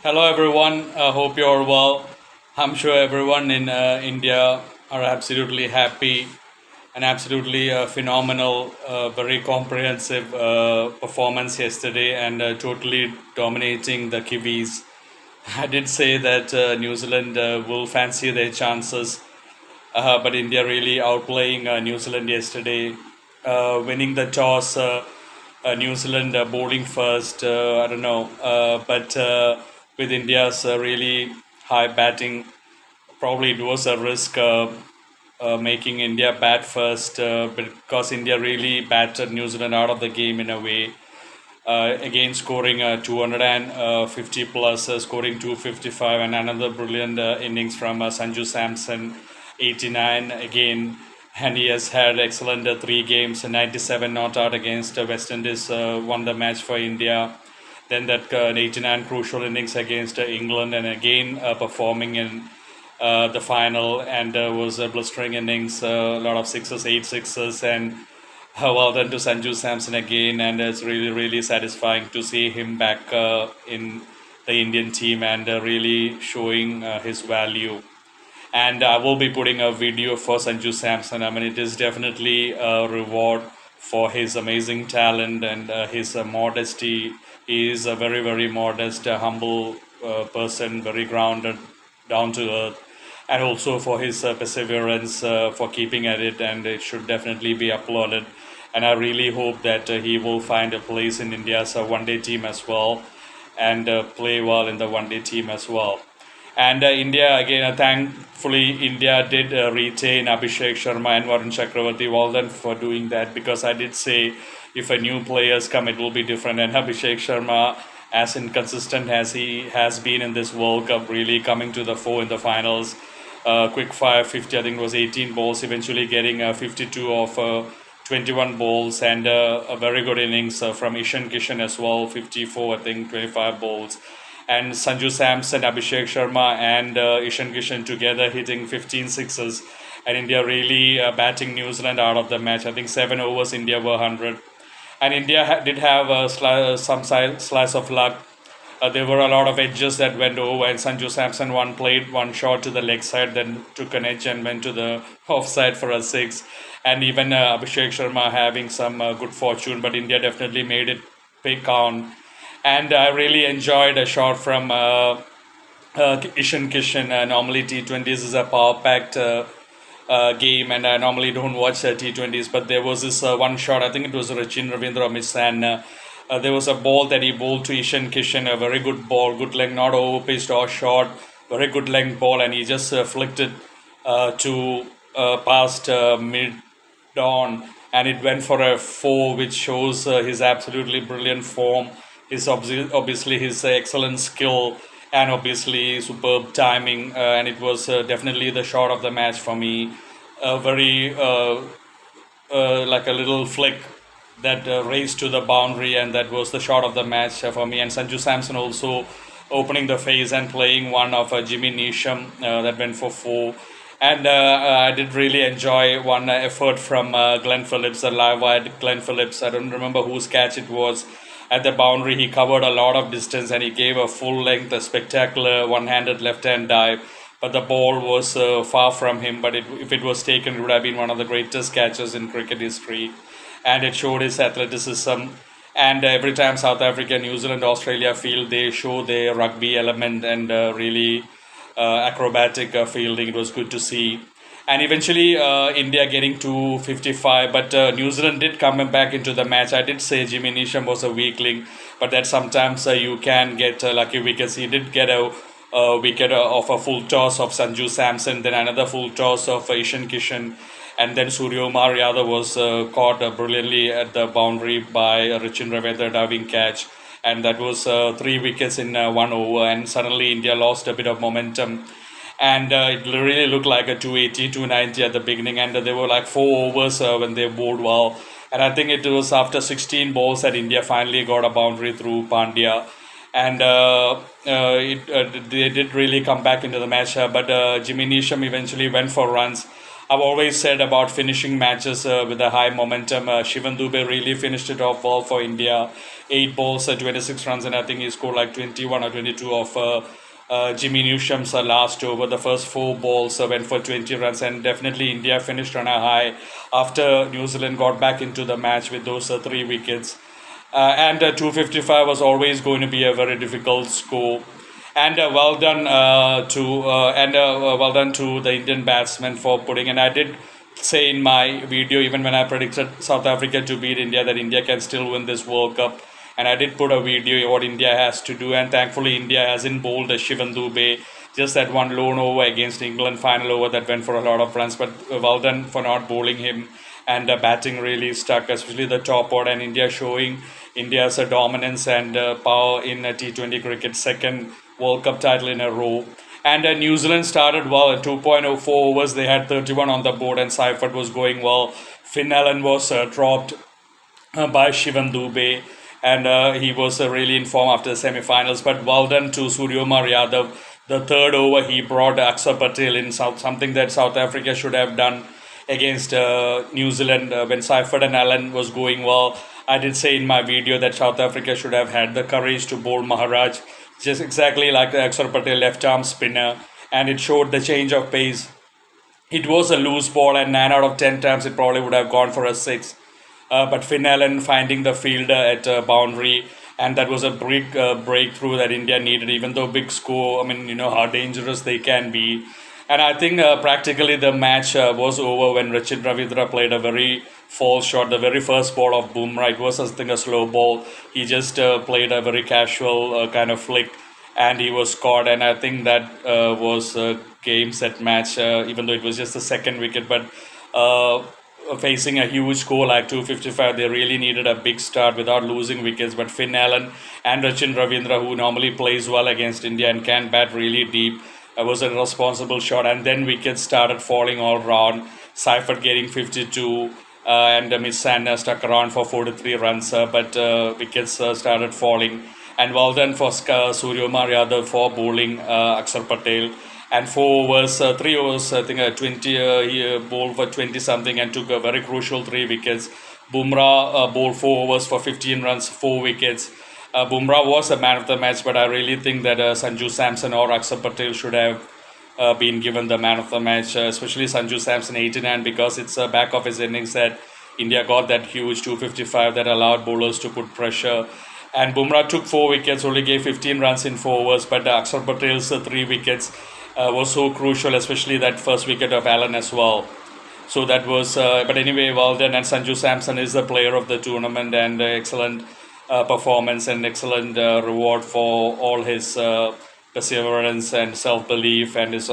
Hello, everyone. Hope you're well. I'm sure everyone in India are absolutely happy and absolutely phenomenal, very comprehensive performance yesterday and totally dominating the Kiwis. I did say that New Zealand will fancy their chances, but India really outplaying New Zealand yesterday, winning the toss. New Zealand bowling first. I don't know, but with India's really high batting, probably it was a risk making India bat first because India really battered New Zealand out of the game in a way. Again, scoring 250 plus, scoring 255, and another brilliant innings from Sanju Samson, 89 again. And he has had excellent 3 games, 97 not out against West Indies, won the match for India. Then that 89 crucial innings against England, and again performing in the final, and was a blistering innings, a lot of sixes, 8 sixes, and well done to Sanju Samson again, and it's really, really satisfying to see him back in the Indian team and really showing his value. And I will be putting a video for Sanju Samson. I mean, it is definitely a reward for his amazing talent and his modesty. He is a very, very modest, humble person, very grounded, down to earth, and also for his perseverance for keeping at it, and it should definitely be applauded. And I really hope that he will find a place in India's one-day team as well, and play well in the one-day team as well. And India again, thankfully, India did retain Abhishek Sharma and Varun Chakravarti. Well done for doing that, because I did say if a new players come, it will be different. And Abhishek Sharma, as inconsistent as he has been in this World Cup, really coming to the fore in the finals. Quick fire 50, I think it was 18 balls, eventually getting 52 of 21 balls, and a very good innings from Ishan Kishan as well, 54, I think, 25 balls. And Sanju Samson, Abhishek Sharma, and Ishan Kishan together hitting 15 sixes. And India really batting New Zealand out of the match. I think 7 overs, India were 100. And India did have some slice of luck. There were a lot of edges that went over, and Sanju Samson one played one shot to the leg side, then took an edge and went to the offside for a six. And even Abhishek Sharma having some good fortune, but India definitely made it pay count. And I really enjoyed a shot from Ishan Kishan. Normally T20s is a power packed game, and I normally don't watch T20s, but there was this one shot, I think it was Rachin Ravindra miss, and there was a ball that he bowled to Ishan Kishan, a very good ball, good length, not overpitched or short, very good length ball, and he just flicked it to past mid dawn, and it went for a four, which shows his absolutely brilliant form, his obviously his excellent skill, and obviously superb timing, and it was definitely the shot of the match for me. Very like a little flick that raced to the boundary, and that was the shot of the match for me. And Sanju Samson also opening the phase and playing one of Jimmy Neesham that went for four. And I did really enjoy one effort from Glenn Phillips, the live wide Glenn Phillips. I don't remember whose catch it was. At the boundary, he covered a lot of distance, and he gave a full length, a spectacular one-handed left-hand dive. But the ball was far from him. But if it was taken, it would have been one of the greatest catches in cricket history. And it showed his athleticism. And every time South Africa, New Zealand, Australia field, they show their rugby element and really acrobatic fielding. It was good to see. And eventually, India getting to 55, but New Zealand did come back into the match. I did say Jimmy Neesham was a weakling, but that sometimes you can get lucky wickets. He did get a wicket of a full toss of Sanju Samson, then another full toss of Ishan Kishan, and then Suryomar Yadav was caught brilliantly at the boundary by Rachin Ravindra diving catch. And that was 3 wickets in 1 over, and suddenly India lost a bit of momentum, and it really looked like a 280, 290 at the beginning, and there were like 4 overs when they bowled well. And I think it was after 16 balls that India finally got a boundary through Pandya, and they did really come back into the match, but Jimmy Neesham eventually went for runs. I've always said about finishing matches with a high momentum. Shivan Dube really finished it off well for India. 8 balls, 26 runs, and I think he scored like 21 or 22 of Jimmy Newsham's last over. The first 4 balls went for 20 runs, and definitely India finished on a high after New Zealand got back into the match with those 3 wickets. And 255 was always going to be a very difficult score. And well done to the Indian batsmen for putting. And I did say in my video, even when I predicted South Africa to beat India, that India can still win this World Cup. And I did put a video what India has to do, and thankfully India hasn't bowled a Shivan Dube, just that one lone over against England final over that went for a lot of runs. But well done for not bowling him, and batting really stuck, especially the top order, and India showing India's dominance and power in T20 cricket, second World Cup title in a row. And New Zealand started well at 2.04 overs. They had 31 on the board, and Seifert was going well. Finn Allen was dropped by Shivan Dube, and he was really in form after the semi-finals. But well done to Suryomar Yadav. The third over, he brought Akshar Patel in, something that South Africa should have done against New Zealand when Seifert and Allen was going well. I did say in my video that South Africa should have had the courage to bowl Maharaj, just exactly like the Akshar Patel left-arm spinner, and it showed the change of pace. It was a loose ball, and 9 out of 10 times it probably would have gone for a 6. But Finn Allen finding the fielder at boundary, and that was a big breakthrough that India needed, even though big score, I mean, you know how dangerous they can be. And I think practically the match was over when Rachin Ravindra played a very false shot. The very first ball of Bumrah, it was, I think, a slow ball. He just played a very casual kind of flick, and he was caught. And I think that was a game set match, even though it was just the second wicket. But facing a huge score like 255, they really needed a big start without losing wickets. But Finn Allen and Rachin Ravindra, who normally plays well against India and can bat really deep, was a responsible shot. And then wickets started falling all round. Seifert getting 52, and Miss Sandner stuck around for 43 runs, but wickets started falling. And well done for Suryomar Yadav for bowling Akshar Patel. And 3 overs, I think 20, he bowled for 20 something and took a very crucial 3 wickets. Bumrah bowled 4 overs for 15 runs, 4 wickets. Bumrah was a man of the match, but I really think that Sanju Samson or Akshar Patel should have been given the man of the match, especially Sanju Samson 89, because it's back of his innings that India got that huge 255 that allowed bowlers to put pressure. And Bumrah took 4 wickets, only gave 15 runs in 4 overs, but Akshar Patel's 3 wickets was so crucial, especially that first wicket of Allen as well. So that was, but anyway, well done. And Sanju Samson is the player of the tournament, and excellent performance and excellent reward for all his perseverance and self-belief and his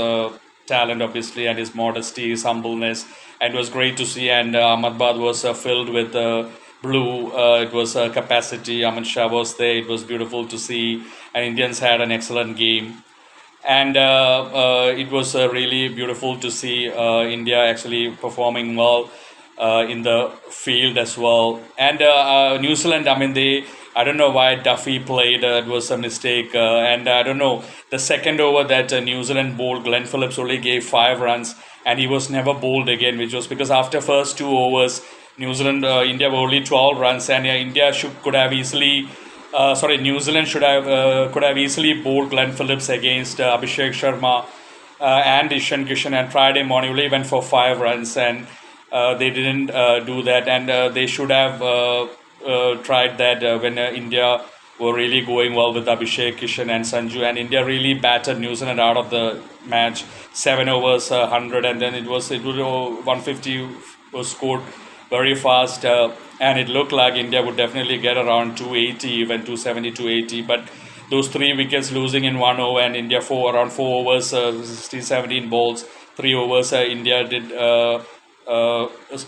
talent, obviously, and his modesty, his humbleness. And it was great to see. And Ahmedabad was filled with blue. It was capacity. Aman Shah was there. It was beautiful to see. And Indians had an excellent game. And it was really beautiful to see India actually performing well in the field as well. And New Zealand, I mean, I don't know why Duffy played. It was a mistake. And I don't know, the second over that New Zealand bowled, Glenn Phillips only gave 5 runs, and he was never bowled again, which was because after first 2 overs, India were only 12 runs, and India could have easily. New Zealand could have easily bowled Glenn Phillips against Abhishek Sharma and Ishan Kishan, and tried him on. He only went for 5 runs, and they didn't do that. And they should have tried that when India were really going well with Abhishek, Kishan, and Sanju. And India really battered New Zealand out of the match. 7 overs, 100, and then it was 150 was scored very fast. And it looked like India would definitely get around 280, even 270, 280. But those 3 wickets losing in 1 over, and India around 4 overs, 16, 17 balls, 3 overs, India did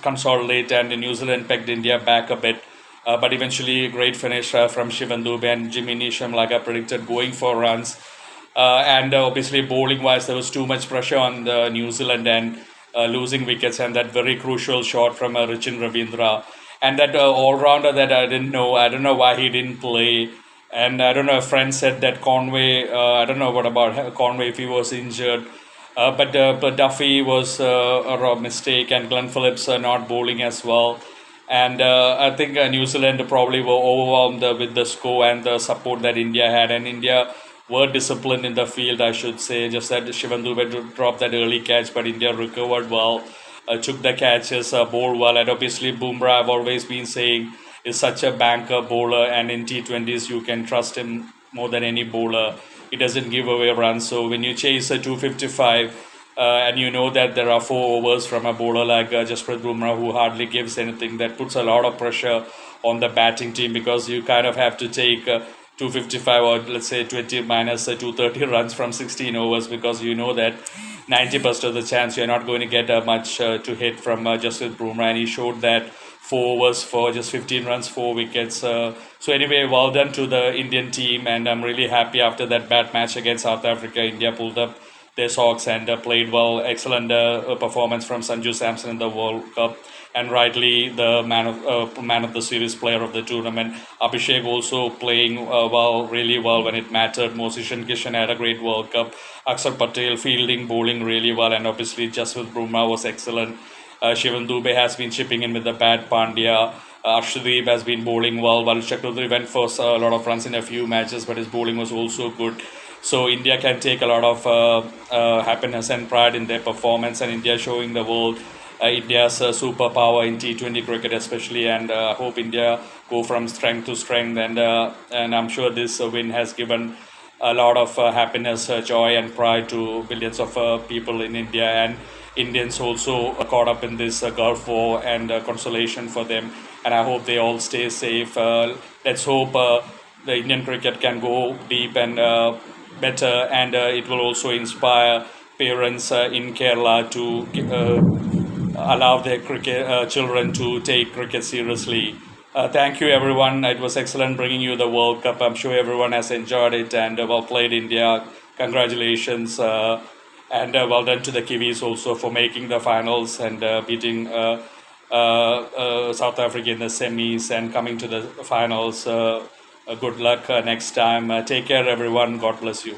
consolidate, and New Zealand pegged India back a bit. But eventually, a great finish from Shivan Dube and Jimmy Neesham, like I predicted, going for runs. And obviously, bowling-wise, there was too much pressure on New Zealand and losing wickets, and that very crucial shot from Rachin Ravindra. And that all-rounder that I don't know why he didn't play. And I don't know, a friend said that Conway, I don't know what about Conway, if he was injured. But Duffy was a mistake, and Glenn Phillips not bowling as well. And I think New Zealand probably were overwhelmed with the score and the support that India had. And India were disciplined in the field, I should say. Just that Shivan Dube dropped that early catch, but India recovered well, took the catches, bowled well. And obviously, Bumrah, I've always been saying, is such a banker bowler. And in T20s, you can trust him more than any bowler. He doesn't give away runs. So when you chase a 255, and you know that there are 4 overs from a bowler like Jasprit Bumrah, who hardly gives anything, that puts a lot of pressure on the batting team, because you kind of have to take 255, or let's say 20 minus 230 runs from 16 overs, because you know that 90% of the chance you're not going to get much to hit from Jasprit Bumrah, and he showed that 4 overs for just 15 runs, 4 wickets. So anyway, well done to the Indian team, and I'm really happy after that bad match against South Africa, India pulled up their socks and played well. Excellent performance from Sanju Samson in the World Cup, and rightly the man of the series, player of the tournament. Abhishek also playing well, really well when it mattered. Mosishan Kishan had a great World Cup. Akshar Patel fielding, bowling really well, and obviously Jasprit Bumrah was excellent. Shivan Dube has been chipping in with the bat. Pandya. Arshdeep has been bowling well. Varun Chakravarti went for a lot of runs in a few matches, but his bowling was also good. So India can take a lot of happiness and pride in their performance, and India showing the world India's superpower in T20 cricket especially. And I hope India go from strength to strength, and I'm sure this win has given a lot of happiness, joy and pride to billions of people in India, and Indians also caught up in this Gulf War, and consolation for them. And I hope they all stay safe. Let's hope the Indian cricket can go deep and better, and it will also inspire parents in Kerala to allow their cricket children to take cricket seriously. Thank you, everyone. It was excellent bringing you the World Cup. I'm sure everyone has enjoyed it, and well played, India. Congratulations. And well done to the Kiwis also for making the finals and beating South Africa in the semis and coming to the finals. Good luck next time. Take care, everyone. God bless you.